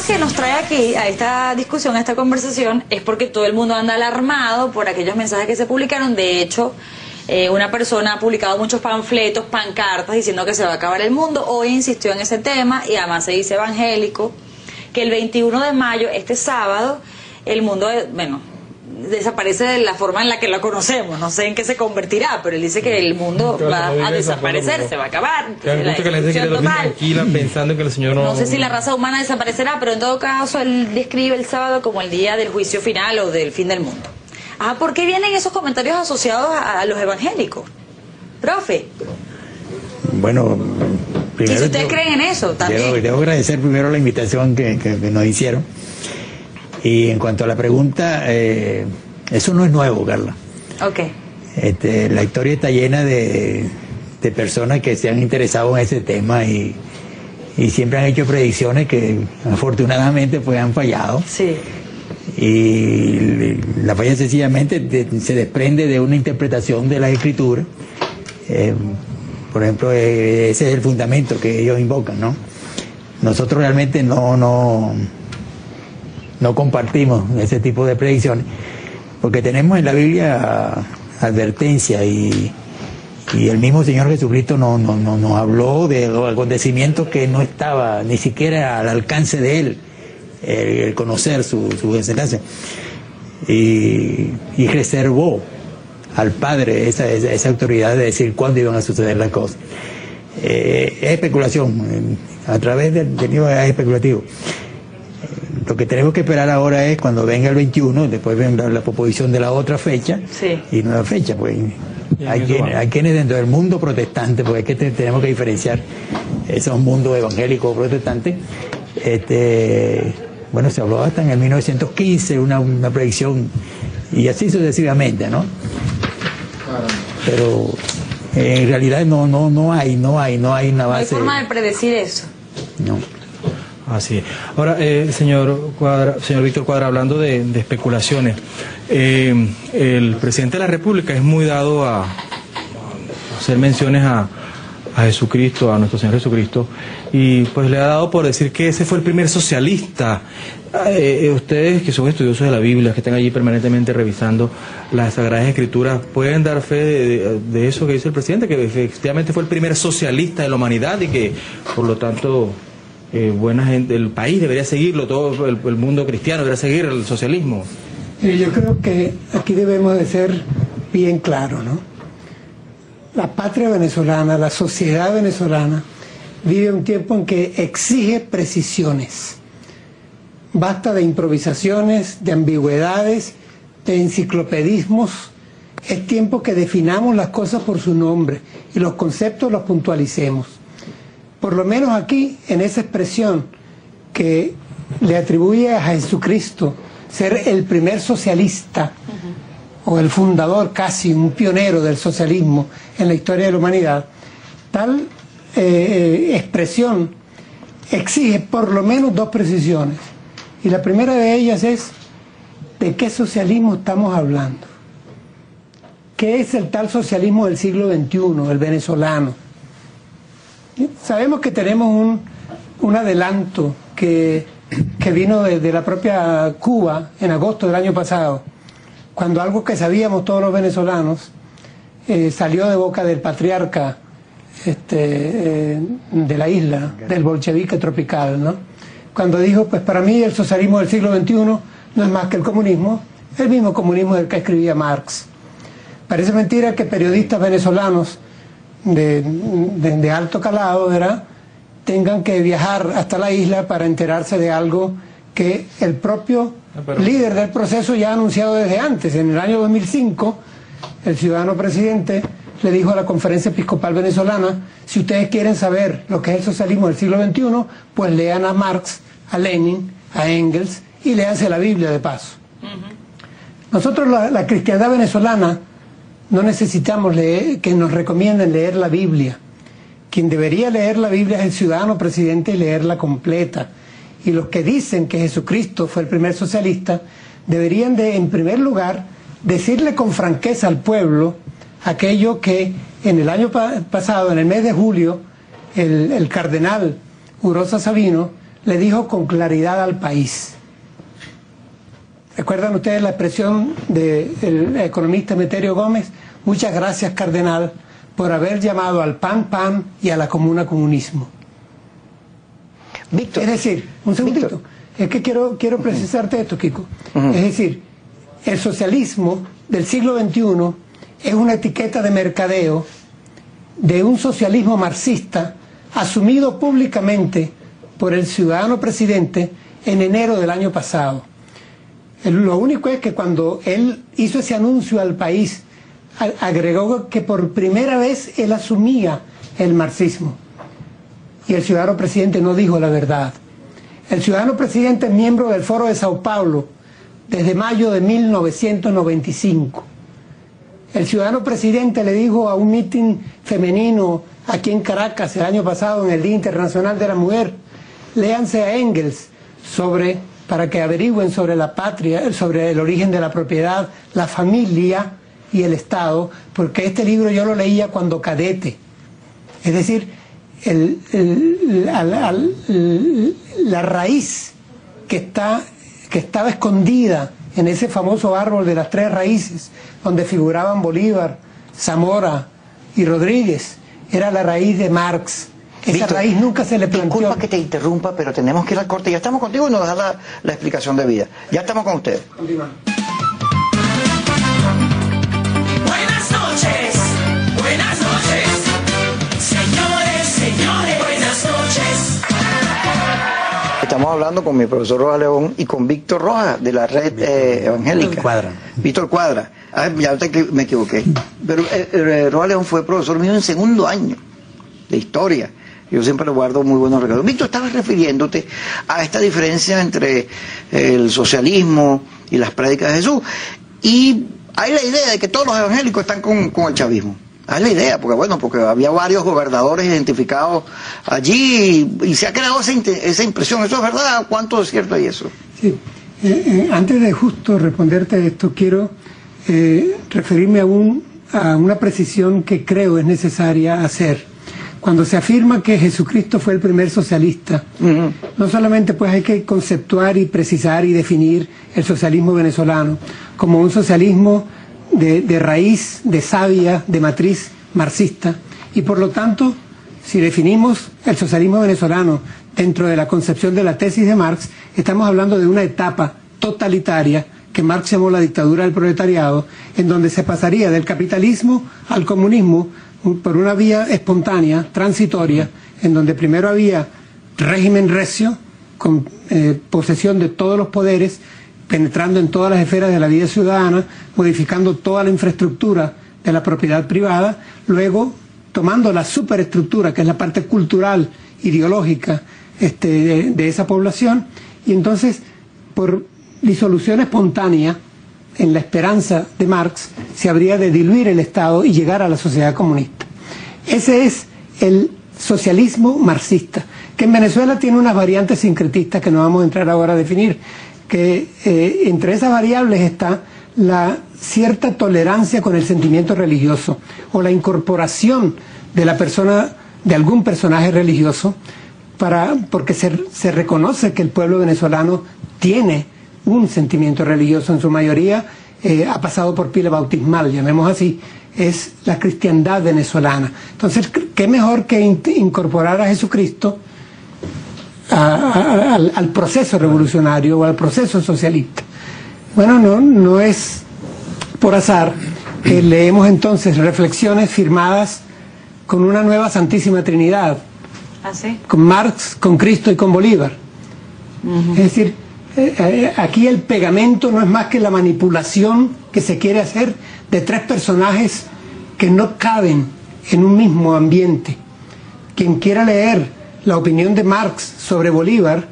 que nos trae aquí a esta discusión, a esta conversación, es porque todo el mundo anda alarmado por aquellos mensajes que se publicaron. De hecho, una persona ha publicado muchos panfletos, pancartas, diciendo que se va a acabar el mundo. Hoy insistió en ese tema y además se dice evangélico, que el 21 de mayo, este sábado, el mundo, desaparece de la forma en la que lo conocemos. No sé en qué se convertirá, pero él dice que el mundo va a desaparecer, se va a acabar. Que la gente quiere dormir tranquila pensando que el Señor no sé si la raza humana desaparecerá, pero en todo caso él describe el sábado como el día del juicio final o del fin del mundo. ¿Por qué vienen esos comentarios asociados a los evangélicos? Profe. Bueno, primero... ¿Y si ustedes creen en eso también? Debo agradecer primero la invitación que nos hicieron. Y en cuanto a la pregunta, eso no es nuevo, Carla. Ok. La historia está llena de personas que se han interesado en ese tema y siempre han hecho predicciones que afortunadamente pues han fallado. Sí. Y la falla sencillamente se desprende de una interpretación de la Escritura. Por ejemplo, ese es el fundamento que ellos invocan, ¿no? Nosotros realmente no compartimos ese tipo de predicciones, porque tenemos en la Biblia advertencia y el mismo Señor Jesucristo nos habló de los acontecimientos que no estaba ni siquiera al alcance de Él, el conocer su desenlace, y reservó al Padre esa autoridad de decir cuándo iban a suceder las cosas. Es especulación, a través del nivel especulativo. Lo que tenemos que esperar ahora es cuando venga el 21, después venga la proposición de la otra fecha, sí, y nueva fecha. Pues hay quienes dentro del mundo protestante, porque es que tenemos que diferenciar esos mundos evangélicos protestantes. Bueno, se habló hasta en el 1915, una predicción, y así sucesivamente, ¿no? Pero en realidad no hay una base. No hay forma de predecir eso. No. Así es. Ahora, señor Víctor Cuadra, hablando de especulaciones, el presidente de la República es muy dado a hacer menciones a Jesucristo, a nuestro Señor Jesucristo, y pues le ha dado por decir que ese fue el primer socialista. Ustedes que son estudiosos de la Biblia, que están allí permanentemente revisando las Sagradas Escrituras, ¿pueden dar fe de eso que dice el presidente, que efectivamente fue el primer socialista de la humanidad y que por lo tanto buena gente, el país debería seguirlo, todo el mundo cristiano debería seguir el socialismo? Yo creo que aquí debemos de ser bien claros, ¿no? La patria venezolana, la sociedad venezolana vive un tiempo en que exige precisiones. Basta de improvisaciones, de ambigüedades, de enciclopedismos. Es tiempo que definamos las cosas por su nombre y los conceptos los puntualicemos. Por lo menos aquí, en esa expresión que le atribuye a Jesucristo ser el primer socialista, o el fundador, casi un pionero del socialismo en la historia de la humanidad, tal expresión exige por lo menos dos precisiones. Y la primera de ellas es, ¿de qué socialismo estamos hablando? ¿Qué es el tal socialismo del siglo XXI, el venezolano? Sabemos que tenemos un adelanto que vino de la propia Cuba en agosto del año pasado, cuando algo que sabíamos todos los venezolanos salió de boca del patriarca de la isla, del bolchevique tropical, ¿no? Cuando dijo, pues para mí el socialismo del siglo XXI no es más que el comunismo, el mismo comunismo del que escribía Marx. Parece mentira que periodistas venezolanos de alto calado, ¿verdad?, tengan que viajar hasta la isla para enterarse de algo que el propio líder del proceso ya ha anunciado desde antes. En el año 2005, el ciudadano presidente le dijo a la Conferencia Episcopal Venezolana, si ustedes quieren saber lo que es el socialismo del siglo XXI, pues lean a Marx, a Lenin, a Engels y léanse la Biblia de paso. Nosotros, la cristiandad venezolana, no necesitamos que nos recomienden leer la Biblia. Quien debería leer la Biblia es el ciudadano presidente y leerla completa. Y los que dicen que Jesucristo fue el primer socialista deberían de, en primer lugar, decirle con franqueza al pueblo aquello que en el año pasado, en el mes de julio, el cardenal Urosa Sabino le dijo con claridad al país. ¿Recuerdan ustedes la expresión del economista Emeterio Gómez? Muchas gracias, cardenal, por haber llamado al PAN y a la comuna comunismo. Víctor. Es decir, un segundito, Víctor. Es que quiero precisarte esto, Kiko. Es decir, el socialismo del siglo XXI es una etiqueta de mercadeo de un socialismo marxista asumido públicamente por el ciudadano presidente en enero del año pasado. Lo único es que cuando él hizo ese anuncio al país, agregó que por primera vez él asumía el marxismo. Y el ciudadano presidente no dijo la verdad. El ciudadano presidente es miembro del Foro de Sao Paulo desde mayo de 1995. El ciudadano presidente le dijo a un mitin femenino aquí en Caracas el año pasado, en el Día Internacional de la Mujer, léanse a Engels para que averigüen sobre la patria, sobre el origen de la propiedad, la familia y el Estado, porque este libro yo lo leía cuando cadete. Es decir, la raíz que estaba escondida en ese famoso árbol de las tres raíces, donde figuraban Bolívar, Zamora y Rodríguez, era la raíz de Marx. Esa Víctor, raíz nunca se le planteó. Disculpa que te interrumpa, pero tenemos que ir al corte. Ya estamos contigo y nos das la explicación de vida. Ya estamos con usted. Continuamos. Buenas noches, señores, buenas noches. Estamos hablando con mi profesor Rojas León y con Víctor Rojas, de la red evangélica. Cuadra. Víctor Cuadra. Ya me equivoqué. Pero Rojas León fue profesor mío en segundo año de historia. Yo siempre le guardo muy buenos recuerdos. Víctor, estabas refiriéndote a esta diferencia entre el socialismo y las prédicas de Jesús. Y hay la idea de que todos los evangélicos están con el chavismo. Hay la idea, porque había varios gobernadores identificados allí y se ha creado esa impresión. ¿Eso es verdad? ¿Cuánto es cierto hay eso? Sí. Antes de justo responderte esto, quiero referirme a una precisión que creo es necesaria hacer. Cuando se afirma que Jesucristo fue el primer socialista, no solamente pues hay que conceptuar y precisar y definir el socialismo venezolano como un socialismo de raíz, de savia, de matriz marxista, y por lo tanto, si definimos el socialismo venezolano dentro de la concepción de la tesis de Marx, estamos hablando de una etapa totalitaria que Marx llamó la dictadura del proletariado, en donde se pasaría del capitalismo al comunismo por una vía espontánea, transitoria, en donde primero había régimen recio, con posesión de todos los poderes, penetrando en todas las esferas de la vida ciudadana, modificando toda la infraestructura de la propiedad privada, luego tomando la superestructura, que es la parte cultural, ideológica de esa población, y entonces, por disolución espontánea, en la esperanza de Marx, se habría de diluir el Estado y llegar a la sociedad comunista. Ese es el socialismo marxista, que en Venezuela tiene unas variantes sincretistas que no vamos a entrar ahora a definir, que entre esas variables está la cierta tolerancia con el sentimiento religioso, o la incorporación de la persona, de algún personaje religioso, porque se reconoce que el pueblo venezolano tiene un sentimiento religioso, en su mayoría ha pasado por pila bautismal, llamemos así, es la cristiandad venezolana. Entonces, ¿qué mejor que incorporar a Jesucristo al proceso revolucionario o al proceso socialista? Bueno, no es por azar que leemos entonces reflexiones firmadas con una nueva Santísima Trinidad, con Marx, con Cristo y con Bolívar. Es decir, aquí el pegamento no es más que la manipulación que se quiere hacer de tres personajes que no caben en un mismo ambiente. Quien quiera leer la opinión de Marx sobre Bolívar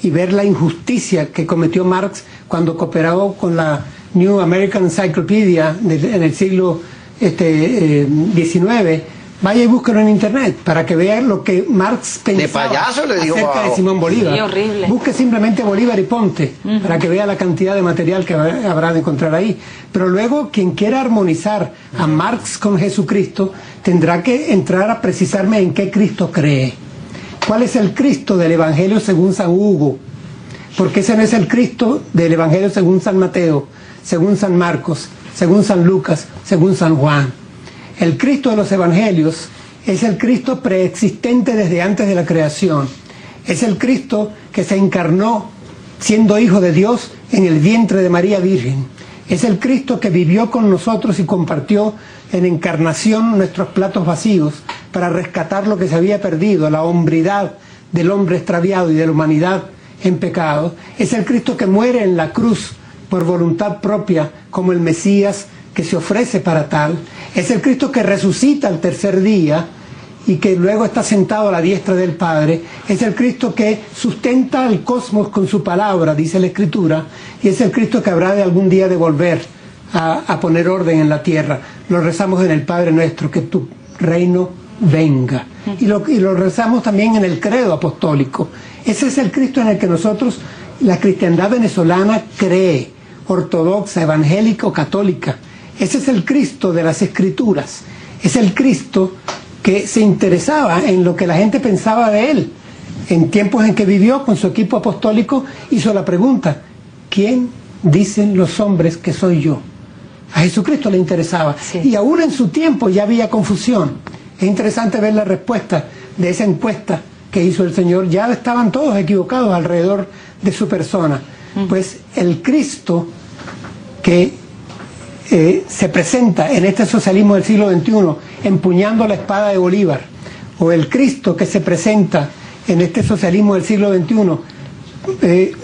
y ver la injusticia que cometió Marx cuando cooperó con la New American Encyclopedia en el siglo XIX, vaya y búsquelo en internet para que vea lo que Marx pensaba de payaso, le digo, acerca de Simón Bolívar. Sí, horrible. Busque simplemente Bolívar y Ponte para que vea la cantidad de material que habrá de encontrar ahí. Pero luego, quien quiera armonizar a Marx con Jesucristo tendrá que entrar a precisarme en qué Cristo cree. ¿Cuál es el Cristo del Evangelio según San Hugo? Porque ese no es el Cristo del Evangelio según San Mateo, según San Marcos, según San Lucas, según San Juan. El Cristo de los Evangelios es el Cristo preexistente desde antes de la creación. Es el Cristo que se encarnó siendo hijo de Dios en el vientre de María Virgen. Es el Cristo que vivió con nosotros y compartió en encarnación nuestros platos vacíos para rescatar lo que se había perdido, la hombridad del hombre extraviado y de la humanidad en pecado. Es el Cristo que muere en la cruz por voluntad propia como el Mesías que se ofrece para tal. Es el Cristo que resucita al tercer día y que luego está sentado a la diestra del Padre. Es el Cristo que sustenta al cosmos con su palabra, dice la Escritura, y es el Cristo que habrá de algún día de volver a poner orden en la tierra. Lo rezamos en el Padre Nuestro, que tu reino venga. Y lo rezamos también en el credo apostólico. Ese es el Cristo en el que nosotros, la cristiandad venezolana, cree, ortodoxa, evangélica o católica. Ese es el Cristo de las Escrituras. Es el Cristo que se interesaba en lo que la gente pensaba de él. En tiempos en que vivió con su equipo apostólico, hizo la pregunta: ¿quién dicen los hombres que soy yo? A Jesucristo le interesaba. Sí. Y aún en su tiempo ya había confusión. Es interesante ver la respuesta de esa encuesta que hizo el Señor. Ya estaban todos equivocados alrededor de su persona. Pues el Cristo que se presenta en este socialismo del siglo XXI empuñando la espada de Bolívar, o el Cristo que se presenta en este socialismo del siglo XXI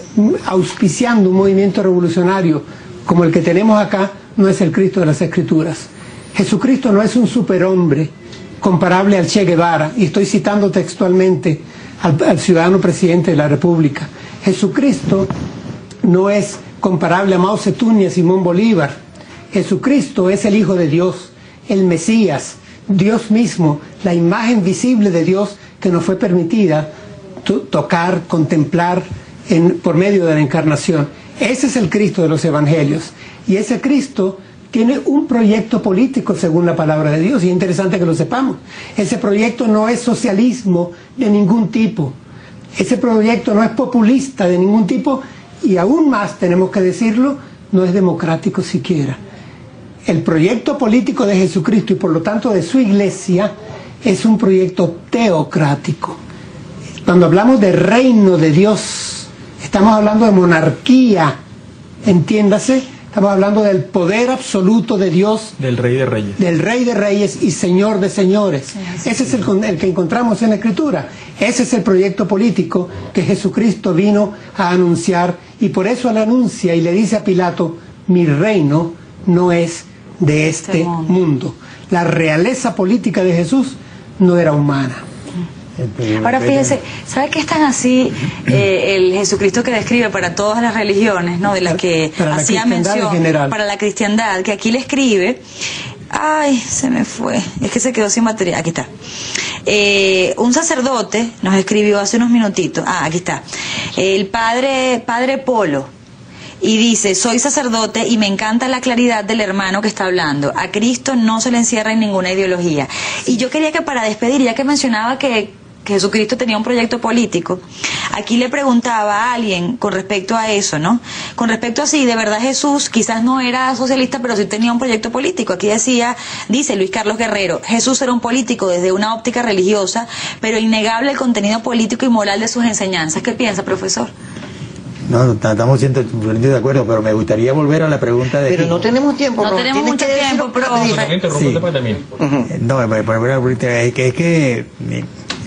auspiciando un movimiento revolucionario como el que tenemos acá, no es el Cristo de las Escrituras. Jesucristo no es un superhombre comparable al Che Guevara, y estoy citando textualmente al ciudadano presidente de la República. Jesucristo no es comparable a Mao Zedong ni a Simón Bolívar. Jesucristo es el Hijo de Dios, el Mesías, Dios mismo, la imagen visible de Dios que nos fue permitida tocar, contemplar por medio de la encarnación. Ese es el Cristo de los Evangelios, y ese Cristo tiene un proyecto político según la palabra de Dios, y es interesante que lo sepamos. Ese proyecto no es socialismo de ningún tipo, ese proyecto no es populista de ningún tipo, y aún más, tenemos que decirlo, no es democrático siquiera. El proyecto político de Jesucristo y por lo tanto de su iglesia es un proyecto teocrático. Cuando hablamos de reino de Dios, estamos hablando de monarquía, entiéndase, estamos hablando del poder absoluto de Dios. Del Rey de Reyes. Del Rey de Reyes y Señor de Señores. Ese es el que encontramos en la Escritura. Ese es el proyecto político que Jesucristo vino a anunciar, y por eso él anuncia y le dice a Pilato: mi reino no es de este mundo. La realeza política de Jesús no era humana. Ahora fíjese, ¿sabe qué es tan así el Jesucristo que describe para todas las religiones, ¿no? De las que hacía mención, para la cristiandad, que aquí le escribe, ay, se me fue, es que se quedó sin material, aquí está. Un sacerdote nos escribió hace unos minutitos, aquí está, el padre Polo, y dice: soy sacerdote y me encanta la claridad del hermano que está hablando. A Cristo no se le encierra en ninguna ideología. Y yo quería que, para despedir, ya que mencionaba que Jesucristo tenía un proyecto político, aquí le preguntaba a alguien con respecto a eso, ¿no? Con respecto a si de verdad Jesús quizás no era socialista, pero sí tenía un proyecto político. Aquí dice Luis Carlos Guerrero: Jesús era un político desde una óptica religiosa, pero innegable el contenido político y moral de sus enseñanzas. ¿Qué piensa, profesor? No, estamos de acuerdo, pero me gustaría volver a la pregunta de... Pero no tenemos tiempo, no tenemos mucho tiempo, profe. Sí. No, es que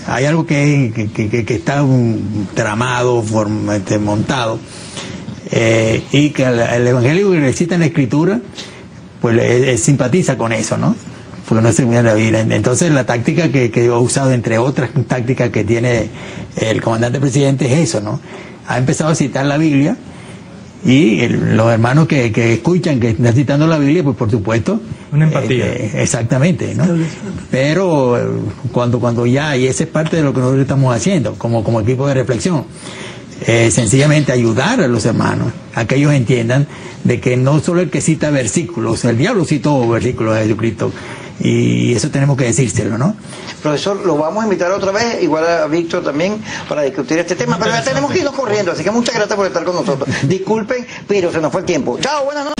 hay algo que está tramado, montado, y que el evangélico que recita en la Escritura, pues simpatiza con eso, ¿no? Porque no se mira la Biblia. Entonces la táctica que he usado, entre otras tácticas que tiene el comandante presidente, es eso, ¿no? Ha empezado a citar la Biblia, y los hermanos que escuchan que está citando la Biblia, pues por supuesto, una empatía, exactamente, ¿no? Pero cuando ya, y esa es parte de lo que nosotros estamos haciendo como equipo de reflexión, sencillamente ayudar a los hermanos, a que ellos entiendan de que no solo el que cita versículos, el diablo citó versículos de Jesucristo, y eso tenemos que decírselo, ¿no? Profesor, lo vamos a invitar otra vez, igual a Víctor también, para discutir este tema, pero ya tenemos que irnos corriendo, así que muchas gracias por estar con nosotros. Disculpen, pero se nos fue el tiempo. Chao, buenas noches.